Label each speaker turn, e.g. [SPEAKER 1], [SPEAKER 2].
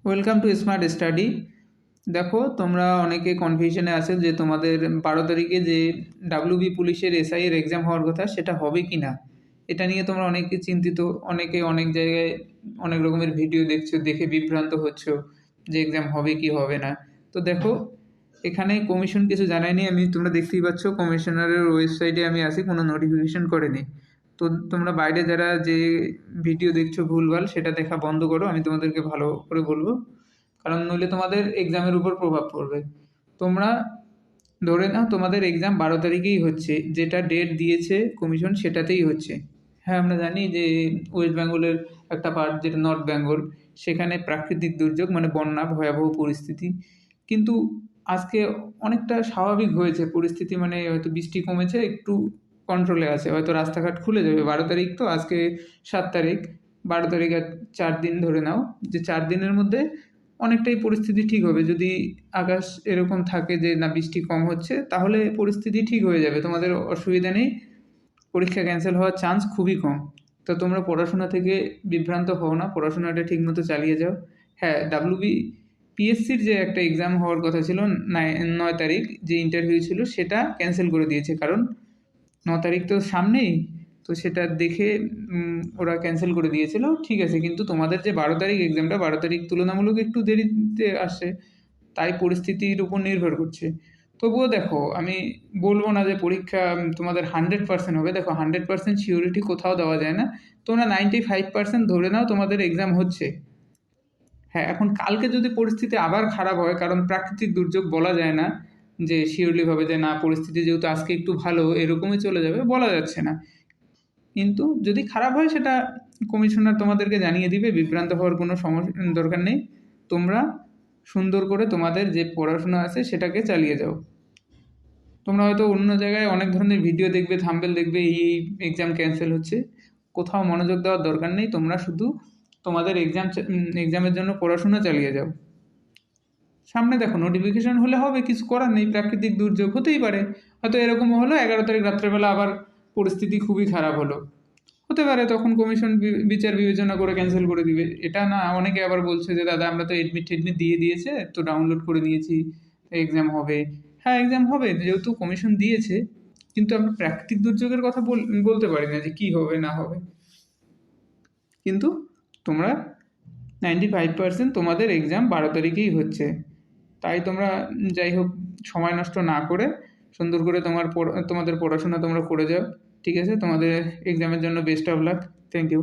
[SPEAKER 1] Welcome to smart study. দেখো, তোমরা অনেকে কনফিউশনে আছো যে তোমাদের 12 তারিখে যে ডাব্লিউবি পুলিশের এসআই এর এক্সাম হওয়ার কথা সেটা হবে কি না। এটা নিয়ে তোমরা অনেকে চিন্তিত, অনেকে অনেক জায়গায় অনেক রকমের ভিডিও দেখছো, দেখে বিভ্রান্ত হচ্ছ যে এক্সাম হবে কি হবে না। তো দেখো, এখানে কমিশন কিছু জানায়নি। তোমরা দেখতেই পাচ্ছ কমিশনারের ওয়েবসাইটে আমি আসি, কোনো নোটিফিকেশন করেনি। তো তোমরা বাইরে যারা যে ভিডিও দেখছো ভুলভাল, সেটা দেখা বন্ধ করো, আমি তোমাদেরকে ভালো করে বলবো। কারণ নইলে তোমাদের এক্সামের উপর প্রভাব পড়বে। তোমরা ধরে নাও তোমাদের এক্সাম 12 তারিখেই হচ্ছে, যেটা ডেট দিয়েছে কমিশন সেটাতেই হচ্ছে। হ্যাঁ, আমরা জানি যে ওয়েস্ট বেঙ্গলের একটা পার্ট যেটা নর্থ বেঙ্গল, সেখানে প্রাকৃতিক দুর্যোগ মানে বন্যা ভয়াবহ পরিস্থিতি। কিন্তু আজকে অনেকটা স্বাভাবিক হয়েছে পরিস্থিতি, মানে হয়তো বৃষ্টি কমেছে, একটু কন্ট্রোলে আছে, হয়তো রাস্তাঘাট খুলে যাবে। 12 তারিখ তো, আজকে 7 তারিখ, 12 তারিখ আর 4 দিন ধরে নাও, যে 4 দিনের মধ্যে অনেকটাই পরিস্থিতি ঠিক হবে। যদি আকাশ এরকম থাকে যে না বৃষ্টি কম হচ্ছে, তাহলে পরিস্থিতি ঠিক হয়ে যাবে, তোমাদের অসুবিধা নেই। পরীক্ষা ক্যান্সেল হওয়ার চান্স খুবই কম। তো তোমরা পড়াশোনা থেকে বিভ্রান্ত হও না, পড়াশোনাটা ঠিকমতো চালিয়ে যাও। হ্যাঁ, পিএসসির যে একটা এক্সাম হওয়ার কথা ছিল 9 তারিখ, যে ইন্টারভিউ ছিল সেটা ক্যান্সেল করে দিয়েছে। কারণ 9 তারিখ তো সামনেই, তো সেটা দেখে ওরা ক্যান্সেল করে দিয়েছিল, ঠিক আছে। কিন্তু তোমাদের যে 12 তারিখ এক্সামটা, 12 তারিখ তুলনামূলক একটু দেরিতে আসে, তাই পরিস্থিতির উপর নির্ভর করছে। তবুও দেখো, আমি বলবো না যে পরীক্ষা তোমাদের 100% হবে। দেখো, 100% সিওরিটি কোথাও দেওয়া যায় না। তোমরা 95% ধরে নাও তোমাদের এক্সাম হচ্ছে। হ্যাঁ, এখন কালকে যদি পরিস্থিতি আবার খারাপ হয়, কারণ প্রাকৃতিক দুর্যোগ বলা যায় না যে শিওরলিভাবে যে না পরিস্থিতি যেহেতু আজকে একটু ভালো এরকমই চলে যাবে, বলা যাচ্ছে না। কিন্তু যদি খারাপ হয় সেটা কমিশনার তোমাদেরকে জানিয়ে দিবে, বিভ্রান্ত হওয়ার কোনো সমস্যা দরকার নেই। তোমরা সুন্দর করে তোমাদের যে পড়াশোনা আছে সেটাকে চালিয়ে যাও। তোমরা হয়তো অন্য জায়গায় অনেক ধরনের ভিডিও দেখবে, থাম্বনেল দেখবে, এই এক্সাম ক্যান্সেল হচ্ছে, কোথাও মনোযোগ দেওয়ার দরকার নেই। তোমরা শুধু তোমাদের এক্সামের জন্য পড়াশোনা চালিয়ে যাও। সামনে দেখো নোটিফিকেশন হলে হবে, কিছু করার নেই, প্রাকৃতিক দুর্যোগ হতেই পারে। হয়তো এরকমও হলো 11 তারিখ রাত্রেবেলা আবার পরিস্থিতি খুবই খারাপ হলো, হতে পারে, তখন কমিশন বিচার বিবেচনা করে ক্যান্সেল করে দিবে। এটা না, অনেকে আবার বলছে যে দাদা আমরা তো এডমিট টেডমিট দিয়ে দিয়েছে, তো ডাউনলোড করে নিয়েছি, এক্সাম হবে। হ্যাঁ, এক্সাম হবে যেহেতু কমিশন দিয়েছে, কিন্তু আমরা প্রাকৃতিক দুর্যোগের কথা বলতে পারি না যে কী হবে না হবে। কিন্তু তোমরা 95% তোমাদের এক্সাম 12 তারিখেই হচ্ছে। তাই তোমরা যাই হোক সময় নষ্ট না করে সুন্দর করে তোমাদের পড়াশোনা তোমরা করে যাও। ঠিক আছে, তোমাদের এক্সামের জন্য best of luck. Thank you.